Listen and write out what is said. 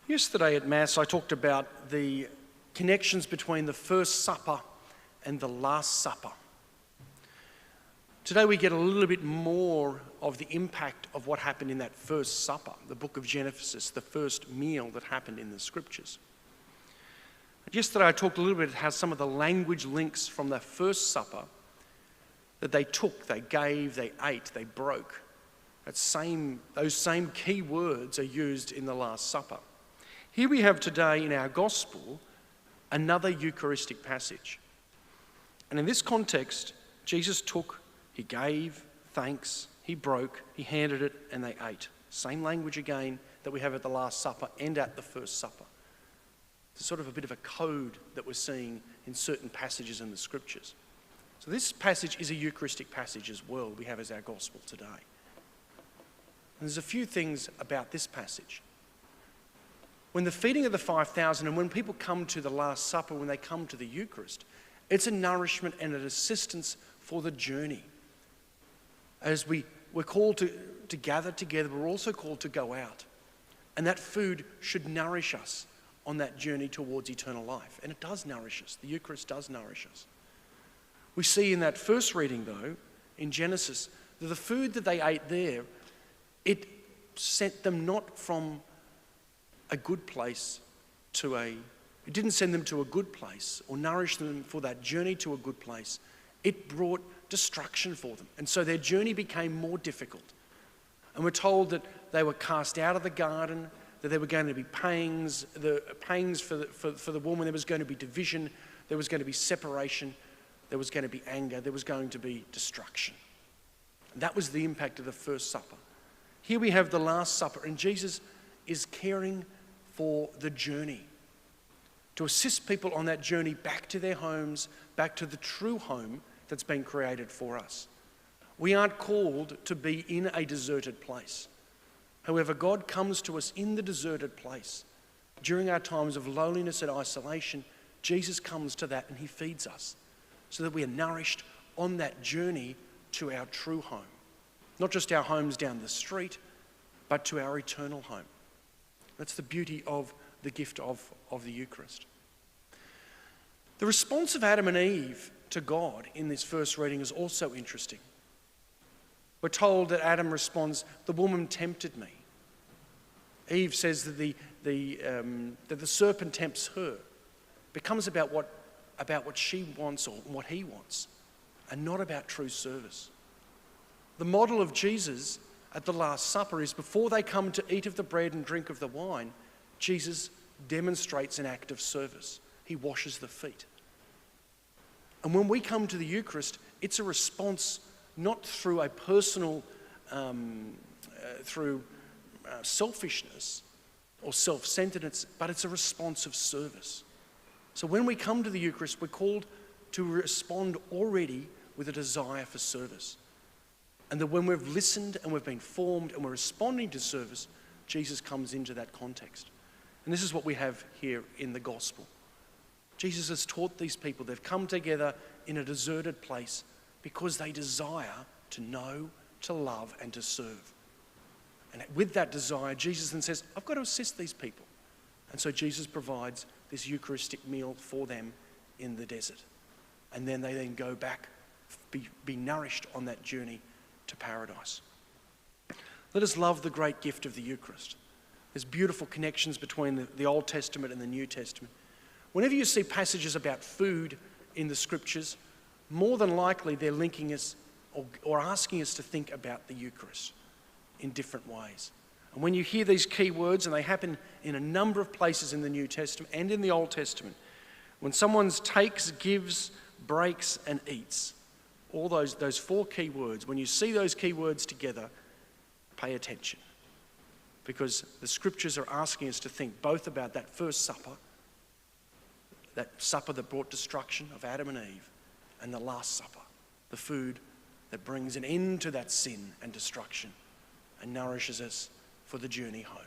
Yesterday at Mass, I talked about the connections between the First Supper and the Last Supper. Today we get a little bit more of the impact of what happened in that First Supper, the book of Genesis, the first meal that happened in the Scriptures. Yesterday I talked a little bit about how some of the language links from the First Supper that they took, they gave, they ate, they broke. Those same key words are used in the Last Supper. Here we have today in our Gospel another Eucharistic passage. And in this context, Jesus took, he gave thanks, he broke, he handed it, and they ate. Same language again that we have at the Last Supper and at the First Supper. It's sort of a bit of a code that we're seeing in certain passages in the Scriptures. So this passage is a Eucharistic passage as well we have as our Gospel today. And there's a few things about this passage. When the feeding of the 5,000 and when people come to the Last Supper, when they come to the Eucharist, it's a nourishment and an assistance for the journey. As we're called to gather together, we're also called to go out. And that food should nourish us on that journey towards eternal life. And it does nourish us. The Eucharist does nourish us. We see in that first reading, though, in Genesis, that the food that they ate there, it sent them not from a good place it didn't send them to a good place or nourish them for that journey to a good place. It brought destruction for them. And so their journey became more difficult. And we're told that they were cast out of the garden, that there were going to be pangs for the woman, there was going to be division, there was going to be separation, there was going to be anger, there was going to be destruction. And that was the impact of the First Supper. Here we have the Last Supper, and Jesus is caring for the journey, to assist people on that journey back to their homes, back to the true home that's been created for us. We aren't called to be in a deserted place. However, God comes to us in the deserted place. During our times of loneliness and isolation, Jesus comes to that and he feeds us so that we are nourished on that journey to our true home. Not just our homes down the street, but to our eternal home. That's the beauty of the gift of the Eucharist. The response of Adam and Eve to God in this first reading is also interesting. We're told that Adam responds, "The woman tempted me." Eve says that the serpent tempts her. It becomes about what she wants or what he wants, and not about true service. The model of Jesus at the Last Supper is before they come to eat of the bread and drink of the wine, Jesus demonstrates an act of service. He washes the feet. And when we come to the Eucharist, it's a response not through a personal, selfishness or self-centeredness, but it's a response of service. So when we come to the Eucharist, we're called to respond already with a desire for service. And that when we've listened and we've been formed and we're responding to service, Jesus comes into that context. And this is what we have here in the Gospel. Jesus has taught these people. They've come together in a deserted place because they desire to know, to love, and to serve. And with that desire, Jesus then says, I've got to assist these people. And so Jesus provides this Eucharistic meal for them in the desert. And then they then go back, be nourished on that journey to paradise. Let us love the great gift of the Eucharist. There's beautiful connections between the Old Testament and the New Testament. Whenever you see passages about food in the Scriptures, more than likely they're linking us or asking us to think about the Eucharist in different ways. And when you hear these key words, and they happen in a number of places in the New Testament and in the Old Testament, when someone takes, gives, breaks, and eats, all those four key words, when you see those key words together, pay attention. Because the Scriptures are asking us to think both about that First Supper, that supper that brought destruction of Adam and Eve, and the Last Supper, the food that brings an end to that sin and destruction and nourishes us for the journey home.